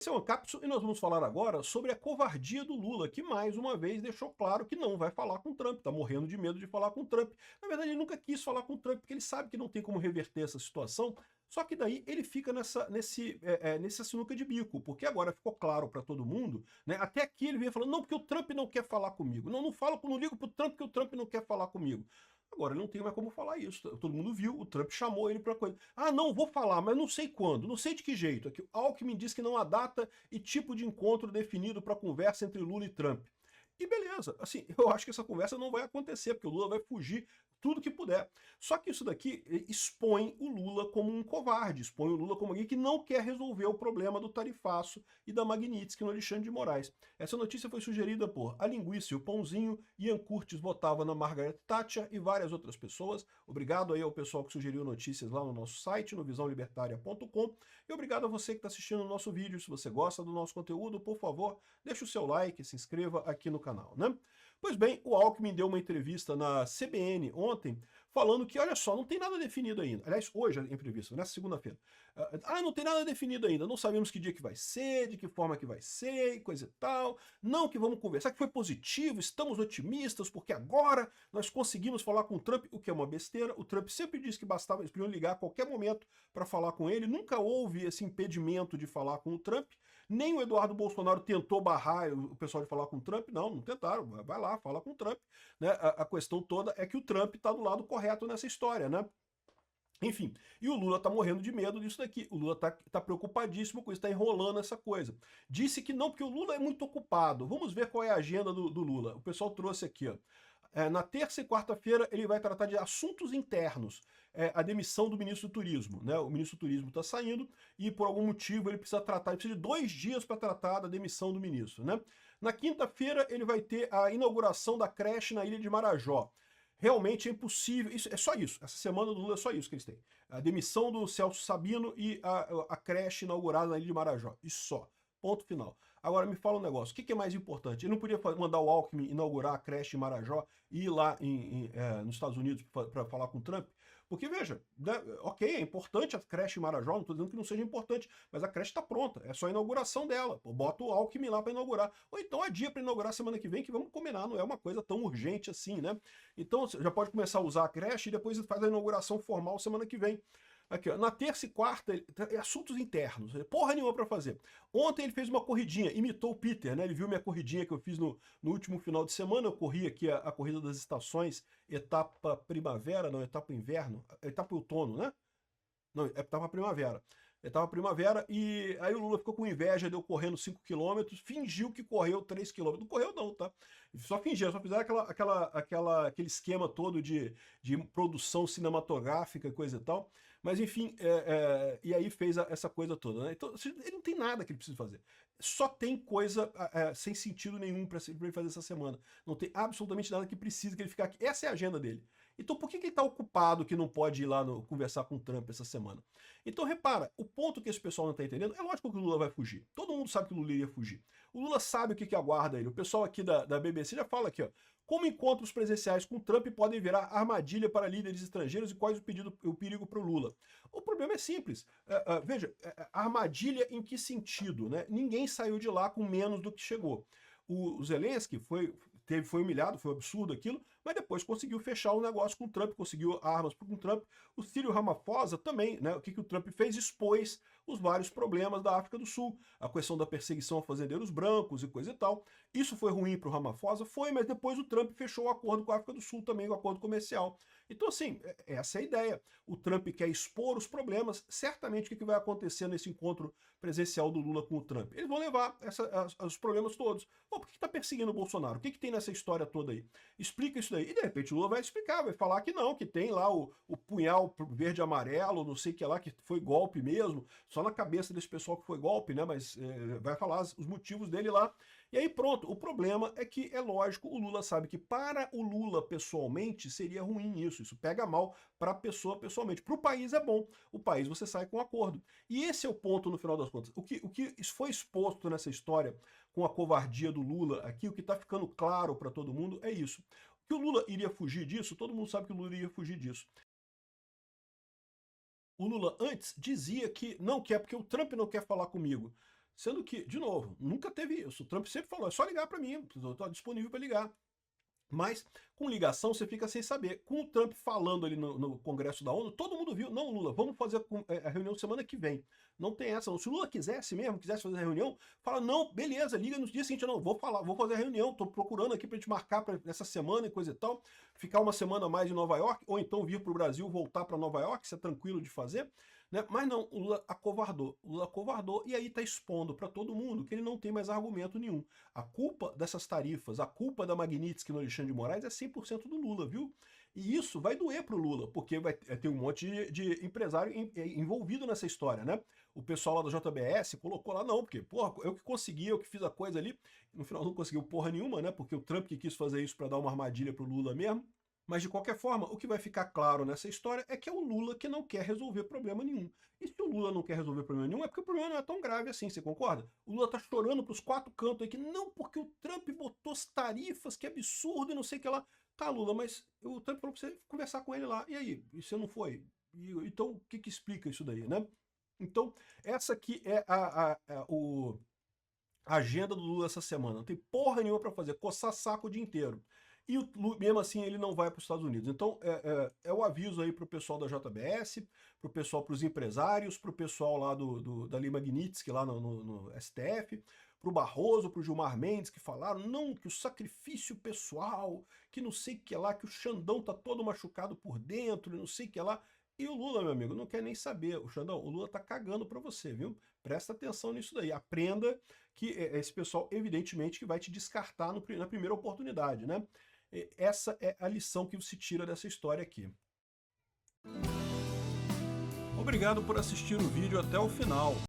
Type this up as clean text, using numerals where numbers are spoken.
Esse é o Ancapsu e nós vamos falar agora sobre a covardia do Lula, que mais uma vez deixou claro que não vai falar com o Trump, está morrendo de medo de falar com o Trump. Na verdade, ele nunca quis falar com o Trump, porque ele sabe que não tem como reverter essa situação, só que daí ele fica nessa sinuca de bico, porque agora ficou claro para todo mundo, né? Até aqui ele vinha falando, não, porque o Trump não quer falar comigo. Não, não ligo para o Trump, porque o Trump não quer falar comigo. Agora ele não tem mais como falar isso. Todo mundo viu, o Trump chamou ele para coisa. Ah, não, vou falar, mas não sei quando, não sei de que jeito. Aqui, o Alckmin diz que não há data e tipo de encontro definido para conversa entre Lula e Trump. E beleza, assim, eu acho que essa conversa não vai acontecer, porque o Lula vai fugir tudo que puder. Só que isso daqui expõe o Lula como um covarde, expõe o Lula como alguém que não quer resolver o problema do tarifaço e da Magnitsky no Alexandre de Moraes. Essa notícia foi sugerida por A Linguiça e o Pãozinho, Ian Curtis votava na Margaret Thatcher e várias outras pessoas. Obrigado aí ao pessoal que sugeriu notícias lá no nosso site, no visãolibertaria.com, e obrigado a você que está assistindo o nosso vídeo. Se você gosta do nosso conteúdo, por favor, deixe o seu like, se inscreva aqui no canal, né? Pois bem, o Alckmin deu uma entrevista na CBN ontem, falando que, olha só, não tem nada definido ainda. Aliás, hoje a entrevista, nessa segunda-feira. Não tem nada definido ainda, não sabemos que dia que vai ser, de que forma que vai ser, e coisa e tal. Não que vamos conversar, que foi positivo, estamos otimistas, porque agora nós conseguimos falar com o Trump, o que é uma besteira. O Trump sempre disse que bastava, eles podiam ligar a qualquer momento para falar com ele, nunca houve esse impedimento de falar com o Trump, nem o Eduardo Bolsonaro tentou barrar o pessoal de falar com o Trump, não tentaram, vai lá, fala com o Trump, né? A questão toda é que o Trump está do lado correto nessa história, né? Enfim, e o Lula tá morrendo de medo disso daqui. O Lula tá preocupadíssimo com isso, tá enrolando essa coisa. Disse que não, porque o Lula é muito ocupado. Vamos ver qual é a agenda do Lula. O pessoal trouxe aqui, ó. Na terça e quarta-feira ele vai tratar de assuntos internos, a demissão do ministro do Turismo, né? O ministro do Turismo está saindo e por algum motivo ele precisa de 2 dias para tratar da demissão do ministro, né? Na quinta-feira ele vai ter a inauguração da creche na Ilha de Marajó. Realmente é impossível, é só isso, essa semana do Lula é só isso que eles têm. A demissão do Celso Sabino e a creche inaugurada na Ilha de Marajó, isso só. Ponto final. Agora me fala um negócio, o que é mais importante? Ele não podia mandar o Alckmin inaugurar a creche em Marajó e ir lá nos Estados Unidos para falar com o Trump? Porque, veja, né, ok, é importante a creche em Marajó, não estou dizendo que não seja importante, mas a creche está pronta, é só a inauguração dela. Pô, bota o Alckmin lá para inaugurar. Ou então adia para inaugurar semana que vem, que vamos combinar, não é uma coisa tão urgente assim, né? Então você já pode começar a usar a creche e depois faz a inauguração formal semana que vem. Aqui, ó, na terça e quarta, assuntos internos, porra nenhuma pra fazer. Ontem ele fez uma corridinha, imitou o Peter, né? Ele viu minha corridinha que eu fiz no último final de semana, eu corri aqui a corrida das estações, etapa primavera, não, etapa inverno, etapa outono, né? Não, etapa primavera. Etapa primavera e aí o Lula ficou com inveja, deu correndo 5 km, fingiu que correu 3 km. Não correu não, tá? Só fingiu, só fizeram aquele esquema todo de produção cinematográfica e coisa e tal. Mas enfim, e aí fez essa coisa toda, né? Então ele não tem nada que ele precisa fazer. Só tem coisa sem sentido nenhum para ele fazer essa semana. Não tem absolutamente nada que precisa que ele ficar aqui. Essa é a agenda dele. Então por que ele está ocupado que não pode ir lá conversar com o Trump essa semana? Então repara, o ponto que esse pessoal não está entendendo, é lógico que o Lula vai fugir. Todo mundo sabe que o Lula iria fugir. O Lula sabe o que aguarda ele. O pessoal aqui da BBC já fala aqui, ó. Como encontros presenciais com Trump podem virar armadilha para líderes estrangeiros e quais o perigo para o Lula? O problema é simples. Veja, armadilha em que sentido? Né? Ninguém saiu de lá com menos do que chegou. O Zelensky foi humilhado, foi um absurdo aquilo, mas depois conseguiu fechar o negócio com o Trump, conseguiu armas com o Trump. O Cyril Ramaphosa também, né? O que o Trump fez? Expôs os vários problemas da África do Sul, a questão da perseguição a fazendeiros brancos e coisa e tal. Isso foi ruim para o Ramaphosa? Foi, mas depois o Trump fechou o acordo com a África do Sul também, o acordo comercial. Então, assim, essa é a ideia. O Trump quer expor os problemas. Certamente o que vai acontecer nesse encontro presencial do Lula com o Trump? Eles vão levar os problemas todos. Pô, por que está perseguindo o Bolsonaro? O que tem nessa história toda aí? Explica isso daí. E de repente o Lula vai explicar, vai falar que não, que tem lá o punhal verde e amarelo, não sei o que lá, que foi golpe mesmo. Só na cabeça desse pessoal que foi golpe, né? Mas vai falar os motivos dele lá. E aí pronto, o problema é que, é lógico, o Lula sabe que para o Lula pessoalmente seria ruim isso pega mal para a pessoa pessoalmente. Para o país é bom, o país você sai com um acordo. E esse é o ponto no final das contas. O que foi exposto nessa história com a covardia do Lula aqui, o que está ficando claro para todo mundo é isso. Que o Lula iria fugir disso, todo mundo sabe que o Lula iria fugir disso. O Lula antes dizia que não quer, porque o Trump não quer falar comigo. Sendo que, de novo, nunca teve isso. O Trump sempre falou, é só ligar para mim, eu estou disponível para ligar. Mas com ligação você fica sem saber. Com o Trump falando ali no Congresso da ONU, todo mundo viu, não, Lula, vamos fazer a reunião semana que vem. Não tem essa. Se o Lula quisesse mesmo, quisesse fazer a reunião, fala, não, beleza, liga no dia seguinte, não, vou fazer a reunião, tô procurando aqui pra gente marcar pra essa semana e coisa e tal, ficar uma semana mais em Nova York, ou então vir pro Brasil, voltar para Nova York, isso é tranquilo de fazer. Né? Mas não, o Lula acovardou e aí está expondo para todo mundo que ele não tem mais argumento nenhum. A culpa dessas tarifas, a culpa da Magnitsky no Alexandre de Moraes é 100% do Lula, viu? E isso vai doer pro Lula, porque vai ter um monte de empresário envolvido nessa história, né? O pessoal lá da JBS colocou lá, não, porque, porra, eu que consegui, eu que fiz a coisa ali. No final não conseguiu porra nenhuma, né? Porque o Trump que quis fazer isso para dar uma armadilha pro Lula mesmo. Mas, de qualquer forma, o que vai ficar claro nessa história é que é o Lula que não quer resolver problema nenhum. E se o Lula não quer resolver problema nenhum, é porque o problema não é tão grave assim, você concorda? O Lula tá chorando pros quatro cantos aí que não, porque o Trump botou as tarifas, que absurdo e não sei o que lá. Tá, Lula, mas o Trump falou pra você conversar com ele lá. E aí? E você não foi? Então, o que explica isso daí, né? Então, essa aqui é a agenda do Lula essa semana. Não tem porra nenhuma para fazer, coçar saco o dia inteiro. E mesmo assim ele não vai para os Estados Unidos. Então é o aviso aí para o pessoal da JBS, para os empresários, para o pessoal lá da Lima Magnitsky lá no STF, para o Barroso, para o Gilmar Mendes, que falaram, não, que o sacrifício pessoal, que não sei o que lá, que o Xandão tá todo machucado por dentro, não sei o que lá. E o Lula, meu amigo, não quer nem saber. O Xandão, o Lula tá cagando para você, viu? Presta atenção nisso daí. Aprenda que esse pessoal, evidentemente, que vai te descartar na primeira oportunidade, né? Essa é a lição que se tira dessa história aqui. Obrigado por assistir o vídeo até o final.